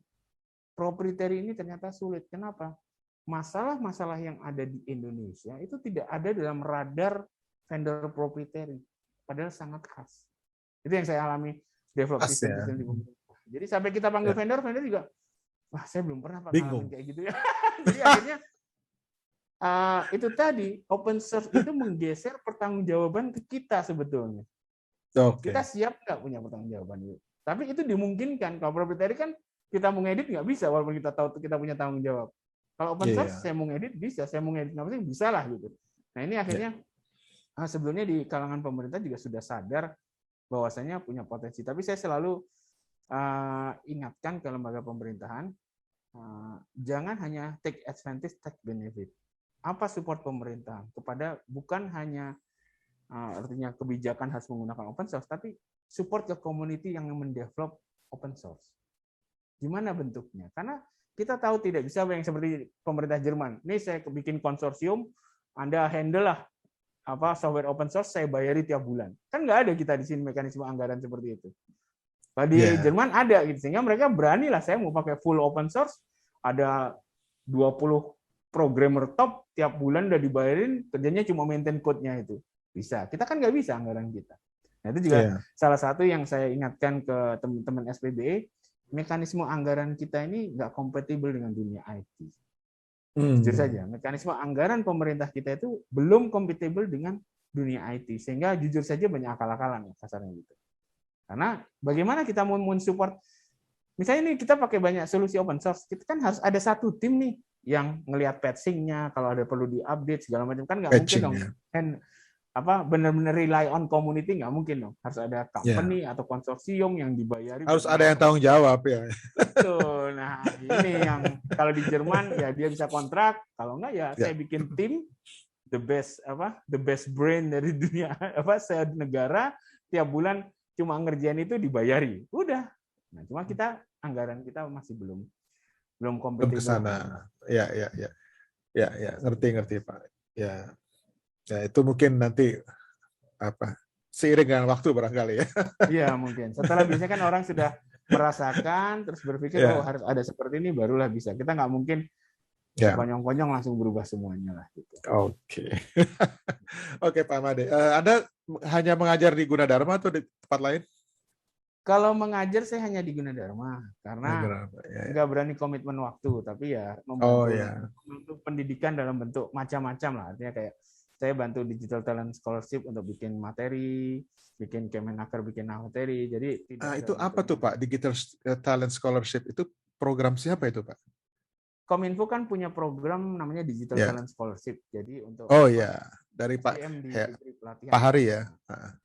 proprietary ini ternyata sulit. Kenapa? Masalah-masalah yang ada di Indonesia itu tidak ada dalam radar vendor proprietary. Padahal sangat khas. Itu yang saya alami develop sistem-sistem di pemerintah. Jadi sampai kita panggil vendor juga, wah saya belum pernah ngalamin kayak gitu ya. Jadi akhirnya itu tadi open source itu menggeser pertanggungjawaban ke kita sebetulnya. Kita siap nggak punya pertanggungjawaban itu. Tapi itu dimungkinkan. Kalau proprietary kan kita mau ngedit nggak bisa walaupun kita tahu kita punya tanggung jawab. Kalau open source saya mau ngedit bisa, saya mau ngedit apa sih bisa lah gitu. Nah ini akhirnya sebelumnya di kalangan pemerintah juga sudah sadar bahwasanya punya potensi. Tapi saya selalu ingatkan ke lembaga pemerintahan, jangan hanya take advantage, take benefit. Apa support pemerintah kepada bukan hanya artinya kebijakan harus menggunakan open source, tapi support ke community yang mendevelop open source. Gimana bentuknya? Karena kita tahu tidak bisa yang seperti pemerintah Jerman. Ini saya bikin konsorsium, Anda handle lah software open source, saya bayari tiap bulan. Kan nggak ada kita di sini mekanisme anggaran seperti itu. Kalau di Jerman ada gitu, sehingga mereka berani lah, saya mau pakai full open source, ada 20 programmer top, tiap bulan udah dibayarin, kerjanya cuma maintain code-nya itu. Bisa. Kita kan nggak bisa anggaran kita. Nah, itu juga salah satu yang saya ingatkan ke teman-teman SPBE, mekanisme anggaran kita ini nggak kompatibel dengan dunia IT. Jujur saja, mekanisme anggaran pemerintah kita itu belum kompatibel dengan dunia IT, sehingga jujur saja banyak akal-akalan kasarnya gitu. Karena bagaimana kita mau support, misalnya ini kita pakai banyak solusi open source, kita kan harus ada satu tim nih yang ngelihat patching-nya, kalau ada perlu diupdate segala macam, kan nggak mungkin dong. Benar-benar rely on community, nggak mungkin dong. Harus ada company atau konsorsium yang dibayari. Harus ada yang tanggung jawab ya. Betul. Nah, ini yang kalau di Jerman ya dia bisa kontrak, kalau enggak ya saya bikin tim the best brain dari dunia negara, tiap bulan cuma ngerjain itu dibayari. Udah. Nah, cuma kita anggaran kita masih belum kompetitif. Belum ke sana. Ya, ngerti Pak. Ya, itu mungkin nanti seiring dengan waktu barangkali ya. Iya mungkin. Setelah biasanya kan orang sudah merasakan terus berpikir harus ada seperti ini barulah bisa. Kita nggak mungkin konyong-konyong langsung berubah semuanya lah. Gitu. Oke. Oke Pak Made. Anda hanya mengajar di Gunadarma atau di tempat lain? Kalau mengajar saya hanya di Gunadarma karena nggak berani komitmen waktu, tapi ya membantu pendidikan dalam bentuk macam-macam lah. Artinya kayak saya bantu Digital Talent Scholarship untuk bikin materi, bikin Kemenaker bikin materi. Jadi itu apa tuh Pak? Digital Talent Scholarship itu program siapa itu Pak? Kominfo kan punya program namanya Digital Talent Scholarship. Jadi untuk dari Pak Pak Hari ya.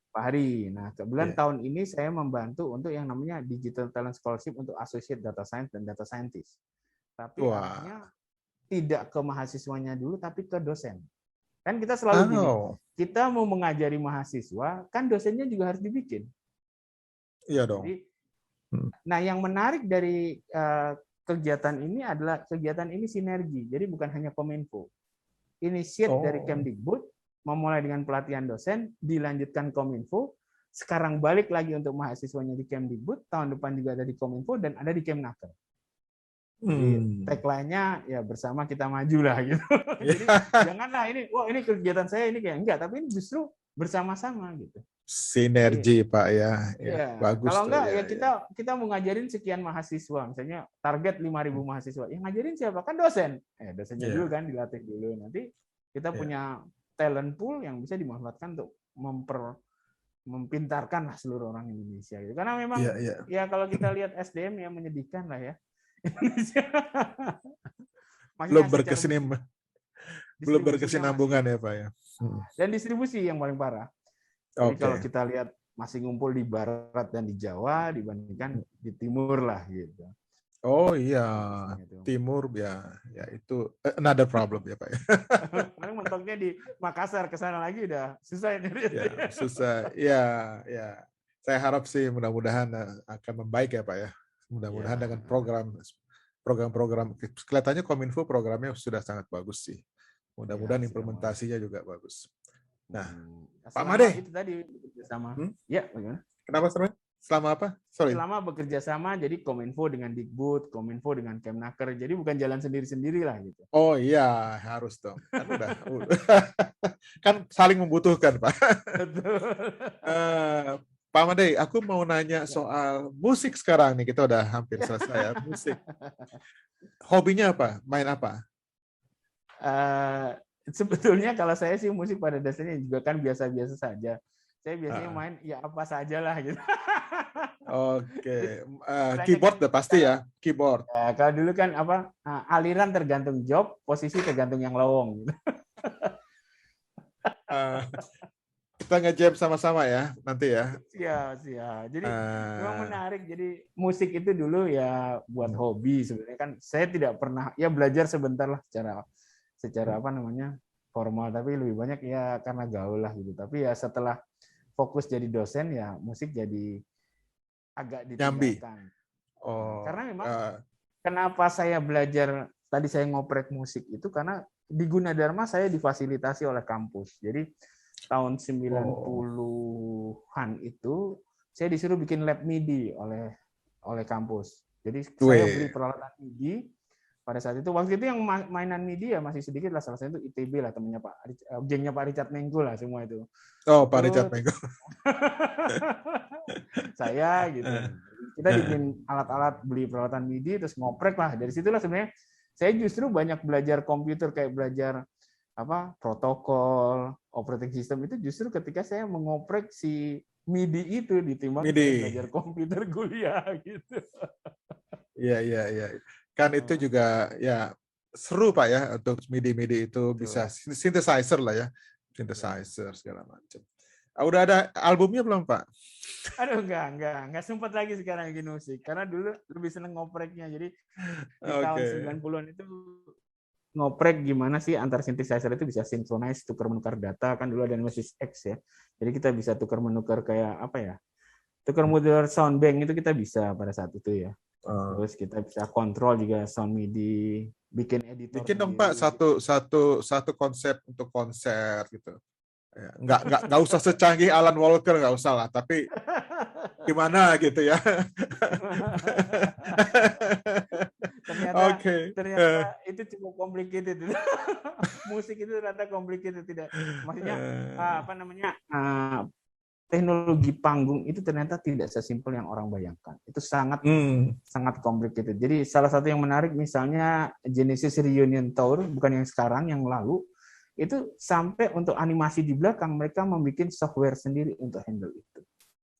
Pak Hari. Nah, kebetulan tahun ini saya membantu untuk yang namanya Digital Talent Scholarship untuk Associate Data Science dan Data Scientist. Tapi artinya tidak ke mahasiswanya dulu, tapi ke dosen. Kan kita selalu gini, kita mau mengajari mahasiswa, kan dosennya juga harus dibikin. Iya dong. Jadi, nah, yang menarik dari kegiatan ini adalah kegiatan ini sinergi. Jadi bukan hanya Kominfo. Inisiat dari Kemdikbud, memulai dengan pelatihan dosen, dilanjutkan Kominfo, sekarang balik lagi untuk mahasiswanya di Kemdikbud, tahun depan juga ada di Kominfo dan ada di Kemnaker. Jadi tagline-nya ya bersama kita maju lah gitu. Jadi janganlah ini kegiatan saya ini kayak enggak, tapi ini justru bersama-sama gitu. Sinergi Pak ya. Bagus. Kalau enggak kita mau ngajarin sekian mahasiswa, misalnya target 5.000 mahasiswa. Yang ngajarin siapa? Kan dosen. Dosennya dulu kan dilatih dulu. Nanti kita punya talent pool yang bisa dimanfaatkan untuk mempintarkan lah seluruh orang Indonesia gitu. Karena memang ya kalau kita lihat SDM yang menyedihkan lah ya. Indonesia. Belum berkesinambungan ya Pak ya. Dan distribusi yang paling parah. Jadi kalau kita lihat masih ngumpul di barat dan di Jawa dibandingkan di timur lah gitu. Oh iya, timur ya itu another problem ya Pak. Paling mentoknya di Makassar, ke sana lagi udah susah ini. Ya, susah. Ya. Saya harap sih mudah-mudahan akan membaik ya Pak ya. Mudah-mudahan dengan program-program kelihatannya Kominfo programnya sudah sangat bagus sih. Mudah-mudahan implementasinya juga bagus. Nah, Pak Made itu tadi bekerja sama. Ya, bagaimana? Kenapa selama apa? Sorry. Selama bekerja sama, jadi Kominfo dengan Dikbud, Kominfo dengan Kemnaker. Jadi bukan jalan sendiri-sendiri lah gitu. Oh iya, harus dong. Kan udah. Kan saling membutuhkan, Pak. Pak Made, aku mau nanya soal musik sekarang nih. Kita udah hampir selesai ya, musik. Hobinya apa? Main apa? Sebetulnya kalau saya sih musik pada dasarnya juga kan biasa-biasa saja. Saya biasanya main ya apa saja lah gitu. Oke. Keyboard udah pasti ya, keyboard. Kalau dulu kan aliran tergantung job, posisi tergantung yang lowong. Gitu. Kita nge-jam sama-sama ya nanti ya. Siap. Jadi memang menarik. Jadi musik itu dulu ya buat hobi sebenarnya kan. Saya tidak pernah ya belajar sebentar lah secara apa namanya formal, tapi lebih banyak ya karena gaul lah gitu. Tapi ya setelah fokus jadi dosen ya musik jadi agak ditinggalkan. Oh. Karena memang kenapa saya belajar tadi saya ngoprek musik itu karena di Gunadarma saya difasilitasi oleh kampus. Jadi tahun 90-an itu saya disuruh bikin lab MIDI oleh kampus. Jadi saya beli peralatan MIDI pada saat itu. Waktu itu yang mainan MIDI ya masih sedikit lah, salah satu ITB lah, temennya objeknya Pak Richard Mengko lah semua itu. Oh, Pak Richard Mengko. Saya gitu. Kita bikin alat-alat, beli peralatan MIDI, terus ngoprek lah. Dari situlah sebenarnya saya justru banyak belajar komputer, kayak belajar protokol, operating system itu justru ketika saya mengoprek si MIDI itu ditimbang belajar komputer kuliah gitu. Iya. Kan itu juga ya seru Pak ya, untuk MIDI itu bisa synthesizer lah ya. Synthesizer segala macam. Udah ada albumnya belum Pak? Aduh enggak sempat lagi sekarang bikin musik karena dulu lebih seneng ngopreknya. Jadi di tahun 90-an itu ngoprek gimana sih antar synthesizer itu bisa synchronize, tukar menukar data, kan dulu ada Nemesis X ya. Jadi kita bisa tukar menukar kayak tukar menukar sound bank itu kita bisa pada saat itu ya. Terus kita bisa kontrol juga sound MIDI, bikin editor. Bikin dong Pak satu konsep untuk konser gitu. Ya, nggak usah secanggih Alan Walker, nggak usah lah, tapi gimana gitu ya. Ternyata itu cukup complicated. Musik itu ternyata complicated, tidak. Maksudnya teknologi panggung itu ternyata tidak sesimpel yang orang bayangkan. Itu sangat complicated. Jadi salah satu yang menarik misalnya Genesis Reunion Tour, bukan yang sekarang, yang lalu, itu sampai untuk animasi di belakang mereka membuat software sendiri untuk handle itu.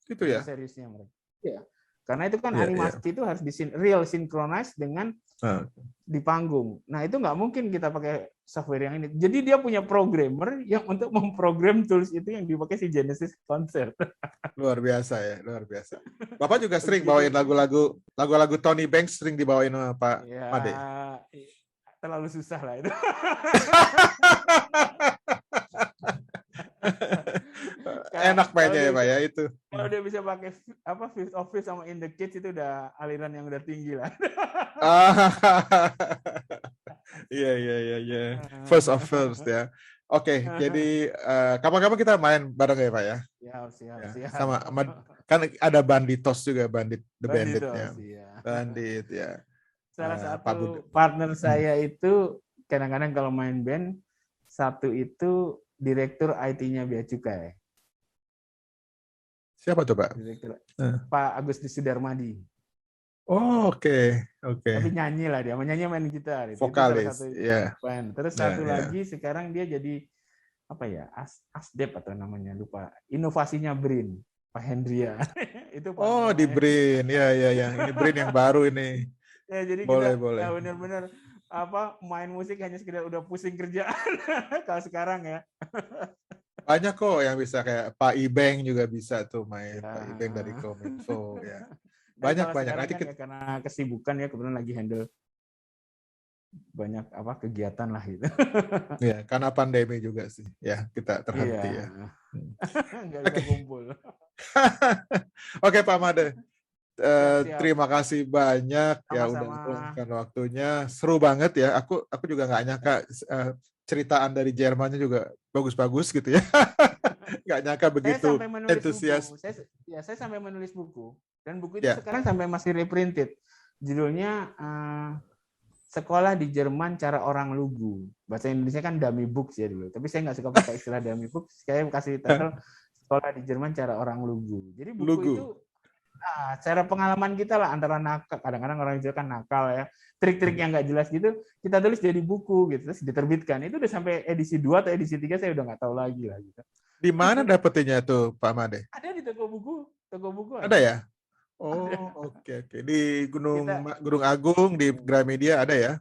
Gitu ya? Seriusnya mereka. Ya. Karena itu kan animasi itu harus real synchronize dengan di panggung. Nah itu nggak mungkin kita pakai software yang ini. Jadi dia punya programmer yang untuk memprogram tools itu yang dipakai si Genesis Concert. Luar biasa ya, luar biasa. Bapak juga sering bawain lagu-lagu Tony Banks, sering dibawain sama Pak Made. Terlalu susah lah itu. Enak mainnya ya Pak ya itu. Kalau dia bisa pakai Fifth Office sama In the Kids itu udah aliran yang udah tinggi lah. Iya. First of first ya. Oke, jadi kapan-kapan kita main bareng ya Pak ya. Siap. Sama kan ada Banditos juga, The Bandit ya. Bandit ya. Salah satu partner saya itu kadang-kadang kalau main band, satu itu direktur IT-nya Bea Cukai. Siapa tuh Pak? Pak Agustus Sudarmadi. Oh, oke. Tapi nyanyi lah dia, main gitar. Vokalis, Terus satu lagi sekarang dia jadi Asdep atau namanya lupa. Inovasinya Brin, Pak Hendria. Itu di Brin, ya yang ini Brin yang baru ini. Ya jadi boleh. Benar-benar main musik hanya sekedar udah pusing kerjaan kalau sekarang ya. Banyak kok yang bisa, kayak Pak Ibeng juga bisa tuh main, Pak Ibeng dari Kominfo ya. Banyak. Nanti kan karena kesibukan ya, kebetulan lagi handle banyak kegiatan lah gitu. Ya, karena pandemi juga sih. Ya, kita terhenti ya. Nggak bisa kumpul. Oke Pak Made. Terima kasih banyak ya udah meluangkan waktunya. Seru banget ya. Aku juga nggak nyangka ceritaan dari Jermannya juga bagus-bagus gitu ya. Nggak nyangka begitu antusias. Saya sampai menulis buku. Dan buku itu sekarang sampai masih reprinted. Judulnya Sekolah di Jerman Cara Orang Lugu. Bahasa Indonesia kan dummy books ya dulu. Tapi saya nggak suka pakai istilah dummy books. Saya kasih title Sekolah di Jerman Cara Orang Lugu. Jadi buku itu cara pengalaman kita lah antara nakal. Kadang-kadang orang Jawa kan nakal ya. Trik-trik yang nggak jelas gitu. Kita tulis jadi buku gitu. Terus diterbitkan. Itu udah sampai edisi 2 atau edisi 3 saya udah nggak tahu lagi lah gitu. Di mana dapetinnya tuh Pak Made? Ada di toko buku. Ada ya? Oh, oke. Di Gunung Agung, di Gramedia ada ya?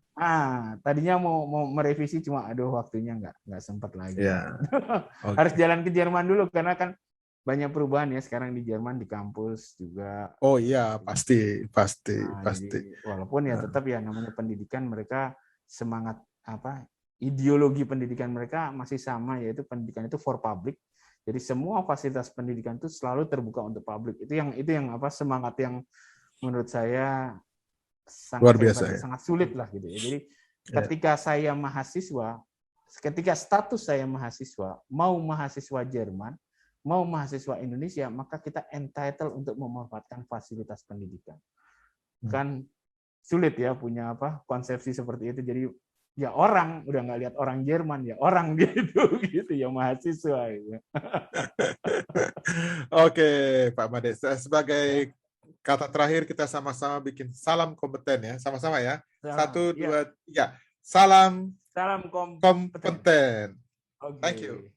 Tadinya mau merevisi, cuma waktunya nggak sempat lagi. Ya. Okay. Harus jalan ke Jerman dulu karena kan banyak perubahan ya sekarang di Jerman, di kampus juga. Oh iya, pasti. Jadi, walaupun ya tetap ya namanya pendidikan, mereka semangat ideologi pendidikan mereka masih sama, yaitu pendidikan itu for public. Jadi semua fasilitas pendidikan itu selalu terbuka untuk publik. Itu yang semangat yang menurut saya sangat biasa, hebat, sangat sulit lah gitu ya. Jadi ketika saya mahasiswa, ketika status saya mahasiswa, mau mahasiswa Jerman, mau mahasiswa Indonesia, maka kita entitled untuk memanfaatkan fasilitas pendidikan. Kan sulit ya punya konsepsi seperti itu. Jadi ya orang udah nggak lihat orang Jerman, ya orang gitu ya mahasiswa gitu. Oke, Pak Made, sebagai kata terakhir kita sama-sama bikin salam kompeten ya, sama-sama ya. 1, 2, 3. Salam kompeten. Okay. Thank you.